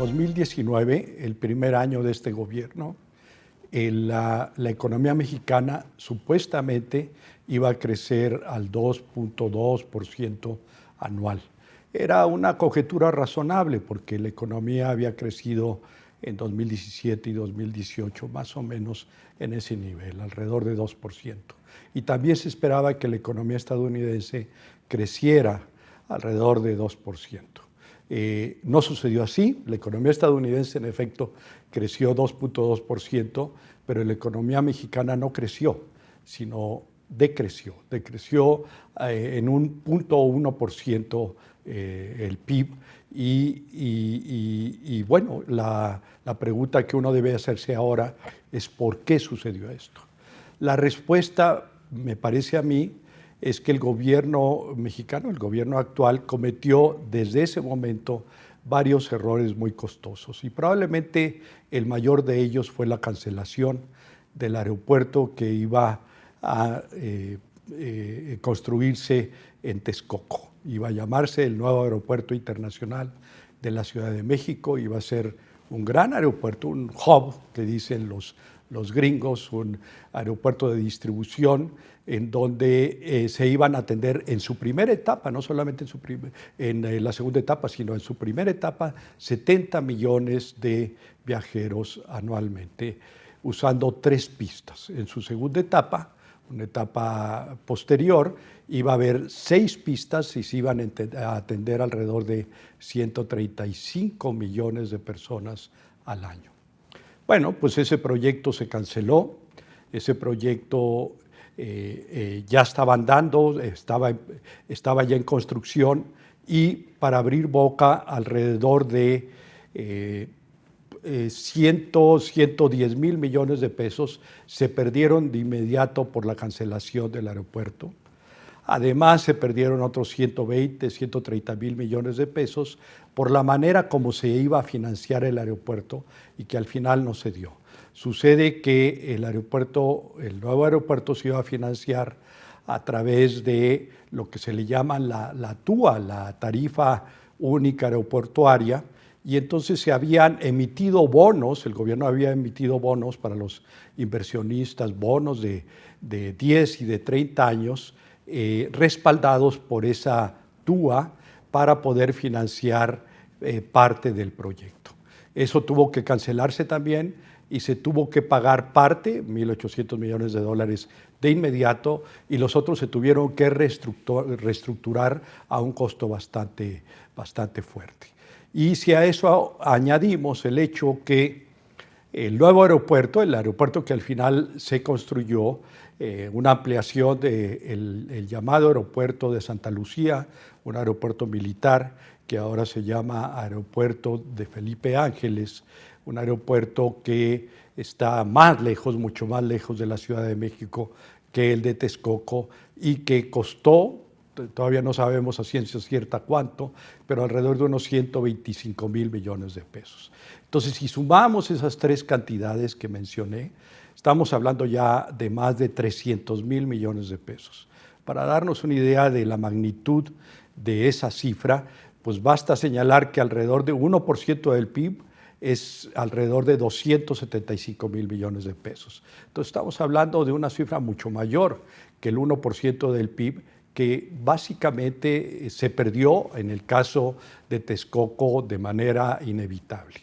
2019, el primer año de este gobierno, la economía mexicana supuestamente iba a crecer al 2.2% anual. Era una conjetura razonable porque la economía había crecido en 2017 y 2018 más o menos en ese nivel, alrededor de 2%. Y también se esperaba que la economía estadounidense creciera alrededor de 2%. No sucedió así. La economía estadounidense, en efecto, creció 2.2%, pero la economía mexicana no creció, sino decreció. Decreció en un 0.1% el PIB. Y bueno, la pregunta que uno debe hacerse ahora es ¿por qué sucedió esto? La respuesta, me parece a mí, es que el gobierno mexicano, el gobierno actual, cometió desde ese momento varios errores muy costosos y probablemente el mayor de ellos fue la cancelación del aeropuerto que iba a construirse en Texcoco. Iba a llamarse el nuevo aeropuerto internacional de la Ciudad de México, iba a ser un gran aeropuerto, un hub que dicen los gringos, un aeropuerto de distribución en donde se iban a atender en su primera etapa, no solamente en la segunda etapa, sino en su primera etapa, 70 millones de viajeros anualmente, usando 3 pistas. En su segunda etapa, una etapa posterior, iba a haber 6 pistas y se iban a atender alrededor de 135 millones de personas al año. Bueno, pues ese proyecto se canceló, ese proyecto ya estaba andando, estaba ya en construcción y para abrir boca alrededor de 110 mil millones de pesos se perdieron de inmediato por la cancelación del aeropuerto. Además, se perdieron otros 120, 130 mil millones de pesos por la manera como se iba a financiar el aeropuerto y que al final no se dio. Sucede que el nuevo aeropuerto se iba a financiar a través de lo que se le llama la TUA, la Tarifa Única Aeroportuaria, y entonces se habían emitido bonos, el gobierno había emitido bonos para los inversionistas, bonos de 10 y de 30 años, respaldados por esa TUA para poder financiar parte del proyecto. Eso tuvo que cancelarse también y se tuvo que pagar parte, 1.800 millones de dólares de inmediato, y los otros se tuvieron que reestructurar a un costo bastante fuerte. Y si a eso añadimos el hecho que el nuevo aeropuerto, el aeropuerto que al final se construyó, una ampliación del llamado aeropuerto de Santa Lucía, un aeropuerto militar que ahora se llama Aeropuerto de Felipe Ángeles, un aeropuerto que está más lejos, mucho más lejos de la Ciudad de México que el de Texcoco y que costó, todavía no sabemos a ciencia cierta cuánto, pero alrededor de unos 125 mil millones de pesos. Entonces, si sumamos esas 3 cantidades que mencioné, estamos hablando ya de más de 300 mil millones de pesos. Para darnos una idea de la magnitud de esa cifra, pues basta señalar que alrededor de 1% del PIB es alrededor de 275 mil millones de pesos. Entonces estamos hablando de una cifra mucho mayor que el 1% del PIB, que básicamente se perdió en el caso de Texcoco de manera inevitable.